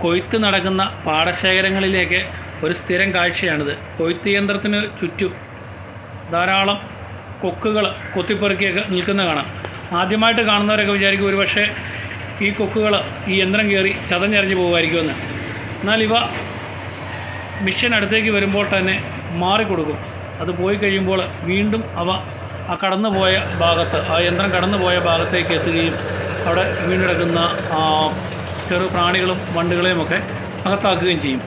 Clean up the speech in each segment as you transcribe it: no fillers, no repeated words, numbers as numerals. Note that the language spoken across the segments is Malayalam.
കൊയ്ത്ത് നടക്കുന്ന പാടശേഖരങ്ങളിലേക്ക് ഒരു സ്ഥിരം കാഴ്ചയാണിത്. കൊയ്ത്ത് യന്ത്രത്തിന് ചുറ്റും ധാരാളം കൊക്കുകൾ കൊത്തിപ്പെറുക്കിയൊക്കെ നിൽക്കുന്ന കാണാം. ആദ്യമായിട്ട് കാണുന്നവരൊക്കെ വിചാരിക്കും ഒരുപക്ഷെ ഈ കൊക്കുകൾ ഈ യന്ത്രം കയറി ചതഞ്ഞെറിഞ്ഞ് പോകുമായിരിക്കുമെന്ന്. എന്നാൽ ഇവ മിഷൻ അടുത്തേക്ക് വരുമ്പോൾ തന്നെ മാറിക്കൊടുക്കും. അത് പോയി കഴിയുമ്പോൾ വീണ്ടും അവ ആ കടന്നുപോയ ഭാഗത്ത്, ആ യന്ത്രം കടന്നുപോയ ഭാഗത്തേക്ക് എത്തുകയും അവിടെ വീണ്ടെടുക്കുന്ന ചെറു പ്രാണികളും വണ്ടുകളെയും ഒക്കെ അകത്താക്കുകയും ചെയ്യും.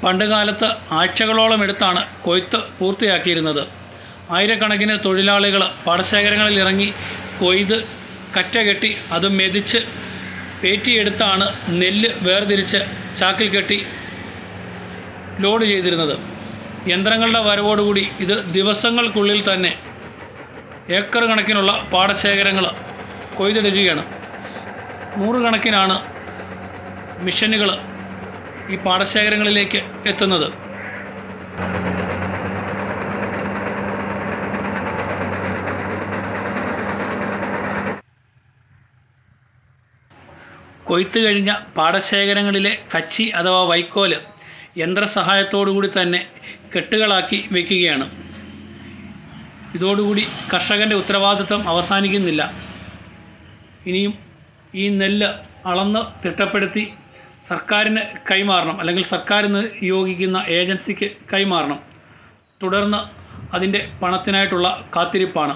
പണ്ടുകാലത്ത് ആഴ്ചകളോളം എടുത്താണ് കൊയ്ത്ത് പൂർത്തിയാക്കിയിരുന്നത്. ആയിരക്കണക്കിന് തൊഴിലാളികൾ പാടശേഖരങ്ങളിൽ ഇറങ്ങി കൊയ്ത് കറ്റ കെട്ടി അത് മെതിച്ച് പേറ്റിയെടുത്താണ് നെല്ല് വേർതിരിച്ച് ചാക്കിൽ കെട്ടി ലോഡ് ചെയ്തിരുന്നത്. യന്ത്രങ്ങളുടെ വരവോടുകൂടി ഇത് ദിവസങ്ങൾക്കുള്ളിൽ തന്നെ ഏക്കർ കണക്കിനുള്ള പാടശേഖരങ്ങൾ കൊയ്തെടുക്കുകയാണ്. നൂറുകണക്കിനാണ് മിഷനുകൾ ഈ പാടശേഖരങ്ങളിലേക്ക് എത്തുന്നത്. കൊയ്ത്ത് കഴിഞ്ഞ പാടശേഖരങ്ങളിലെ കച്ചി അഥവാ വൈക്കോല് യന്ത്രസഹായത്തോടുകൂടി തന്നെ കെട്ടുകളാക്കി വയ്ക്കുകയാണ്. ഇതോടുകൂടി കർഷകൻ്റെ ഉത്തരവാദിത്വം അവസാനിക്കുന്നില്ല. ഇനിയും ഈ നെല്ല് അളന്ന് തിട്ടപ്പെടുത്തി സർക്കാരിന് കൈമാറണം, അല്ലെങ്കിൽ സർക്കാർ നിയോഗിക്കുന്ന ഏജൻസിക്ക് കൈമാറണം. തുടർന്ന് അതിൻ്റെ പണത്തിനായിട്ടുള്ള കാത്തിരിപ്പാണ്.